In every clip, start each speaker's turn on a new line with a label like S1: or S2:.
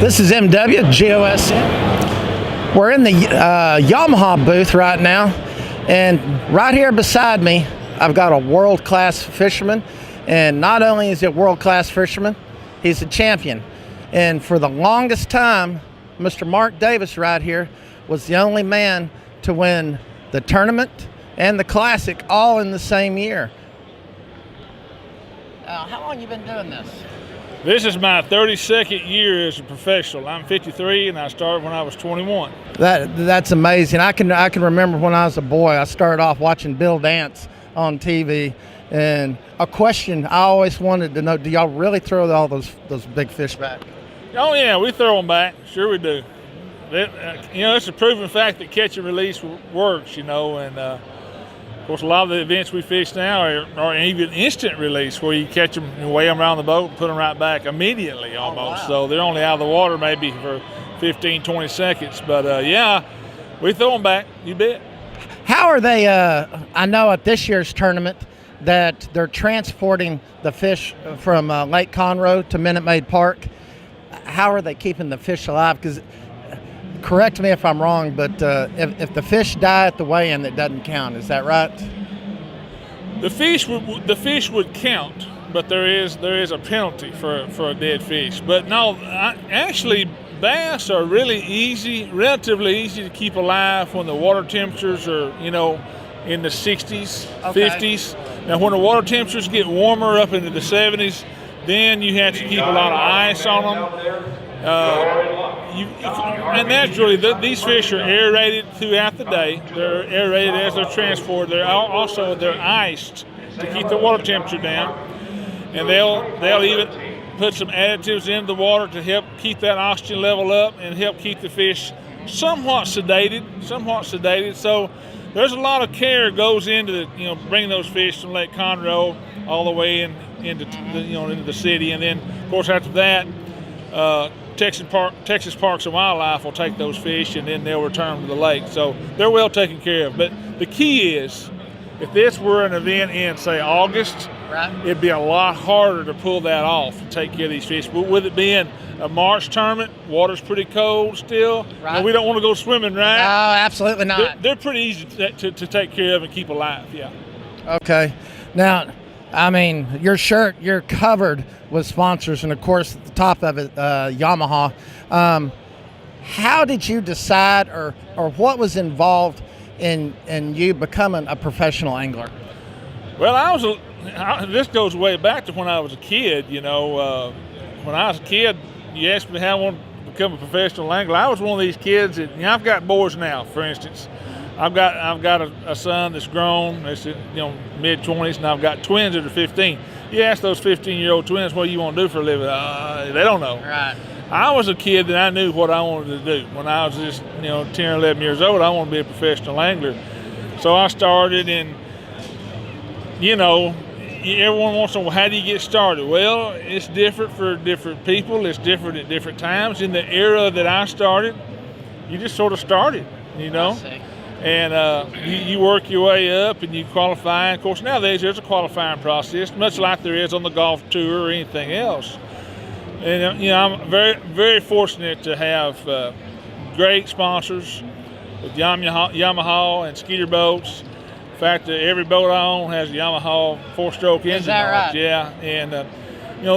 S1: This is MW, GOSN. We're in the Yamaha booth right now, and right here beside me, I've got a world-class fisherman. And not only is he a world-class fisherman, he's a champion. And for the longest time, Mr. Mark Davis right here was the only man to win the tournament and the classic all in the same year. How long have you been doing this?
S2: This is my 32nd year as a professional. I'm 53 and I started when I was 21.
S1: That's amazing. I can remember when I was a boy, I started off watching Bill Dance on TV, and a question I always wanted to know, do y'all really throw all those big fish back?
S2: Oh yeah, we throw them back. Sure we do. It's a proven fact that catch and release works, and of course, a lot of the events we fish now are even instant release, where you catch them and weigh them around the boat and put them right back immediately almost.
S1: Oh, wow.
S2: So they're only out of the water maybe for 15, 20 seconds. But yeah, we throw them back, you bet.
S1: How are they, I know at this year's tournament that they're transporting the fish from Lake Conroe to Minute Maid Park. How are they keeping the fish alive? Because, correct me if I'm wrong, but if the fish die at the weigh-in, it doesn't count. Is that right?
S2: The fish would count, but there is a penalty for a dead fish. But no, actually, bass are relatively easy to keep alive when the water temperatures are, in the 60s,
S1: Okay.
S2: 50s. Now, when the water temperatures get warmer up into the 70s, then you have to keep a lot of ice on them. And naturally, these fish are aerated throughout the day. They're aerated as they're transported. They're iced to keep the water temperature down, and they'll even put some additives into the water to help keep that oxygen level up and help keep the fish somewhat sedated. So there's a lot of care goes into bringing those fish from Lake Conroe all the way into the city, and then of course after that. Texas Parks and Wildlife will take those fish and then they'll return them to the lake. So they're well taken care of. But the key is, if this were an event in, say, August,
S1: Right.
S2: It'd be a lot harder to pull that off and take care of these fish. But with it being a March tournament, water's pretty cold still.
S1: Right.
S2: And we don't want to go swimming, right?
S1: No, absolutely not.
S2: They're pretty easy to take care of and keep alive, yeah.
S1: Okay. Now, I mean, your shirt, you're covered with sponsors, and of course, at the top of it, Yamaha. How did you decide, or what was involved in you becoming a professional angler?
S2: Well, this goes way back to when I was a kid. When I was a kid, you asked me how I wanted to become a professional angler. I was one of these kids that, I've got boys now, for instance. I've got a son that's grown, that's mid-20s, and I've got twins that are 15. You ask those 15-year-old twins what you want to do for a living, they don't know.
S1: Right.
S2: I was a kid that I knew what I wanted to do. When I was just 10 or 11 years old, I wanted to be a professional angler. So I started, and everyone wants to know, how do you get started? Well, it's different for different people. It's different at different times. In the era that I started, you just sort of started,
S1: I see.
S2: And you work your way up and you qualify. Of course, nowadays there's a qualifying process, much like there is on the golf tour or anything else. And I'm very, very fortunate to have great sponsors with Yamaha and Skeeter boats. In fact, every boat I own has a Yamaha 4-stroke engine.
S1: Is that
S2: on
S1: right?
S2: it. Yeah, and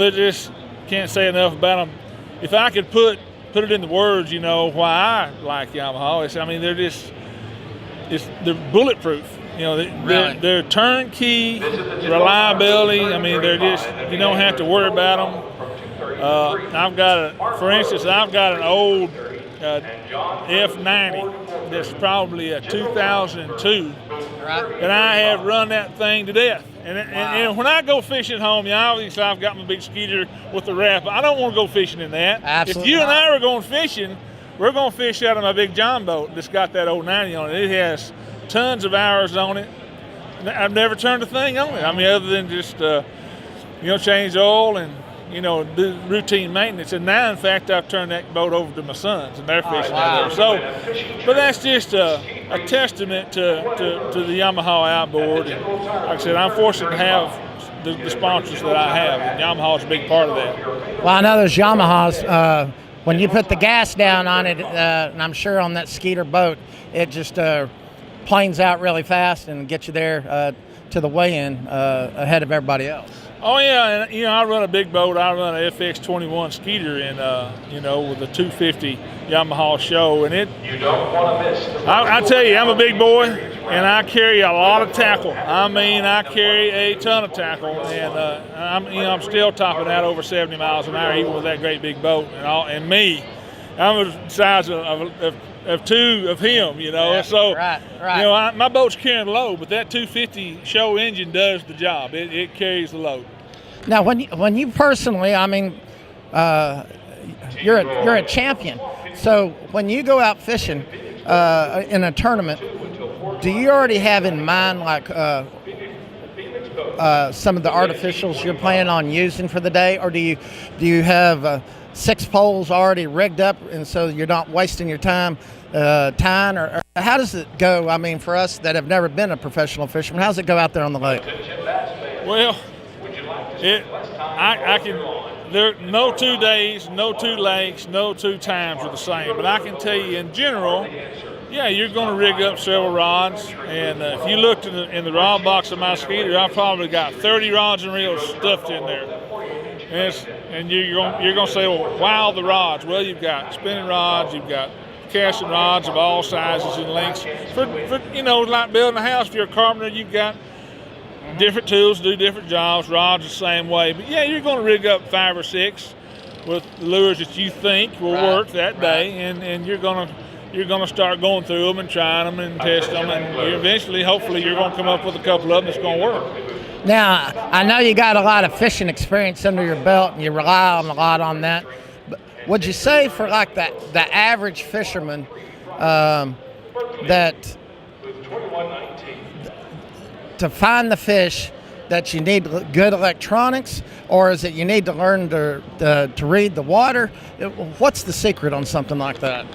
S2: they just can't say enough about them. If I could put it into words, why I like Yamaha, they're bulletproof.
S1: Really?
S2: They're turnkey reliability. They're just, you don't have to worry about them. I've got an old F90 that's probably a 2002,
S1: Right.
S2: and I have run that thing to death. And when I go fishing home, obviously I've got my big Skeeter with the wrap. I don't want to go fishing in that.
S1: Absolutely
S2: If you and
S1: not.
S2: I were going fishing, we're going to fish out of my big John boat that's got that old 90 on it. It has tons of hours on it. I've never turned a thing on it. Other than just, change oil and, do routine maintenance. And now, in fact, I've turned that boat over to my sons, and they're fishing out there. So, but that's just a testament to the Yamaha outboard. And like I said, I'm fortunate to have the sponsors that I have, and Yamaha's a big part of that.
S1: Well, I know there's Yamahas when you put the gas down on it, and I'm sure on that Skeeter boat, it just planes out really fast and get you there to the weigh-in ahead of everybody else.
S2: Oh yeah, and I run a big boat. I run an FX21 Skeeter, and with a 250 Yamaha show, and it. You don't want to miss. I tell you, I'm a big boy, and I carry a lot of tackle. I mean, I carry a ton of tackle, and I'm still topping out over 70 miles an hour, even with that great big boat. And me, I'm the size of two of him,
S1: Yeah,
S2: so
S1: right.
S2: My boat's carrying low, but that 250 show engine does the job. It carries the load.
S1: Now, when you personally, I mean, you're a champion. So when you go out fishing in a tournament, do you already have in mind like some of the artificials you're planning on using for the day, or do you have 6 poles already rigged up, and so you're not wasting your time tying, or how does it go? I mean, for us that have never been a professional fisherman, how does it go out there on the lake?
S2: Well, I can. There are no 2 days, no 2 lakes, no 2 times are the same. But I can tell you, in general, yeah, you're going to rig up several rods. And if you looked in the rod box of my Skeeter, I've probably got 30 rods and reels stuffed in there. And you're going to say, well, wow, the rods. Well, you've got spinning rods, you've got casting rods of all sizes and lengths. For like building a house, if you're a carpenter, you've got different tools to do different jobs. Rods the same way. But yeah, you're going to rig up 5 or 6 with lures that you think will work that day, and you're going to start going through them and trying them and test them, and eventually, hopefully, you're going to come up with a couple of them that's going to work.
S1: Now, I know you got a lot of fishing experience under your belt, and you rely a lot on that. But would you say for like the average fisherman that to find the fish that you need good electronics, or is it you need to learn to read the water? What's the secret on something like that?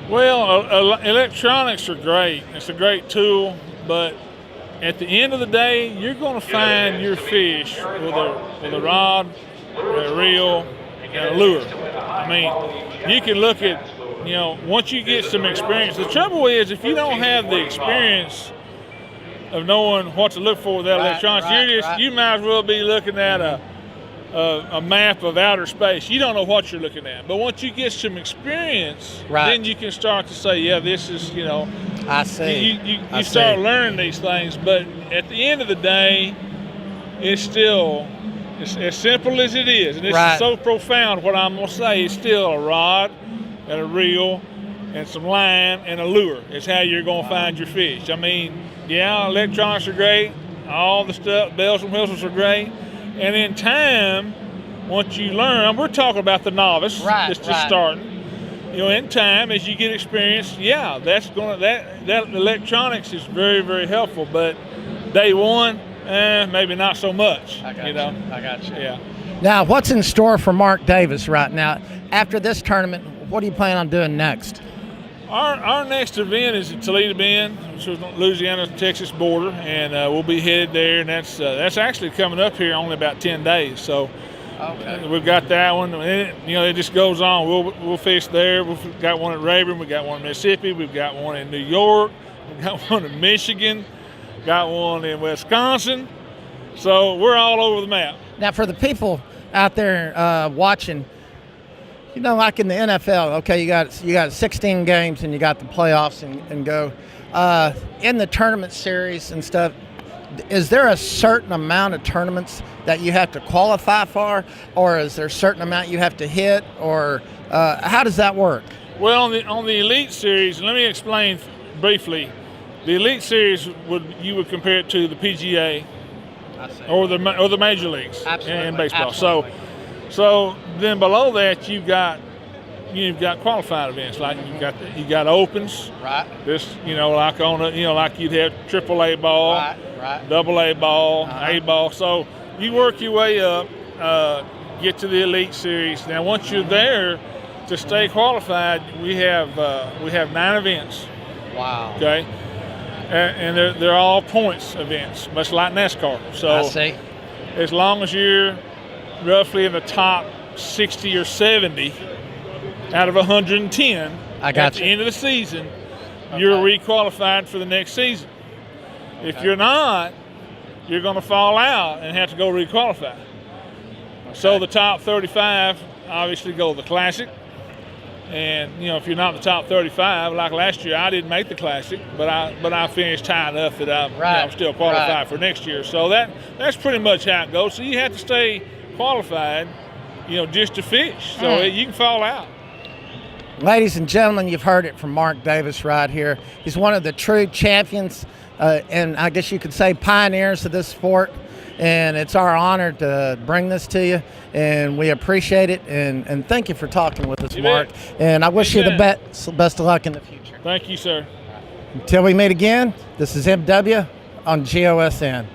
S2: Well, electronics are great. It's a great tool, but at the end of the day, you're going to find your fish with a rod, a reel, and a lure. I mean, you can look at, once you get some experience. The trouble is, if you don't have the experience of knowing what to look for with that electronics, you might as well be looking at a map of outer space. You don't know what you're looking at. But once you get some experience, then you can start to say, yeah, this is,
S1: I see.
S2: You start learning these things. But at the end of the day, it's still, as simple as it is, and this is so profound, what I'm going to say, it's still a rod and a reel and some line and a lure is how you're going to find your fish. I mean, yeah, electronics are great. All the stuff, bells and whistles are great. And in time, once you learn, we're talking about the novice that's just starting. In time, as you get experience, yeah, that electronics is very, very helpful. But day one, maybe not so much.
S1: I got you.
S2: Yeah.
S1: Now, what's in store for Mark Davis right now? After this tournament, what do you plan on doing next?
S2: Our next event is at Toledo Bend, which is on Louisiana-Texas border, and we'll be headed there. And that's actually coming up here only about 10 days. So we've got that one. And it just goes on. We'll fish there. We've got one at Rayburn. We've got one in Mississippi. We've got one in New York. We've got one in Michigan. Got one in Wisconsin. So we're all over the map.
S1: Now, for the people out there watching, like in the NFL, okay, you got 16 games and you got the playoffs and go. In the tournament series and stuff, is there a certain amount of tournaments that you have to qualify for, or is there a certain amount you have to hit, or how does that work?
S2: Well, on the Elite Series, let me explain briefly. The Elite Series you would compare it to the PGA or the major leagues in baseball.
S1: Absolutely.
S2: So then below that you've got qualifying events, like you got opens.
S1: Right.
S2: This like like you'd have AAA ball, AA ball, A ball. So you work your way up, get to the Elite Series. Now once you're there, to stay qualified, we have 9 events.
S1: Wow.
S2: Okay. And they're all points events, much like NASCAR. So
S1: I see.
S2: As long as you're roughly in the top 60 or 70, out of 110
S1: I got
S2: at the
S1: you.
S2: end of the season, you're requalified for the next season. If you're not, you're going to fall out and have to go requalify. So the top 35 obviously go to the Classic. And, you know, if you're not in the top 35, like last year, I didn't make the Classic, but I finished high enough that I'm still qualified for next year. So that's pretty much how it goes. So you have to stay qualified, you know, just to fish. So you can fall out.
S1: Ladies and gentlemen, you've heard it from Mark Davis right here. He's one of the true champions and I guess you could say pioneers of this sport. And it's our honor to bring this to you, and we appreciate it. And thank you for talking with us, Mark. And I wish you the best of luck in the future.
S2: Thank you, sir.
S1: Until we meet again, this is MW on GOSN.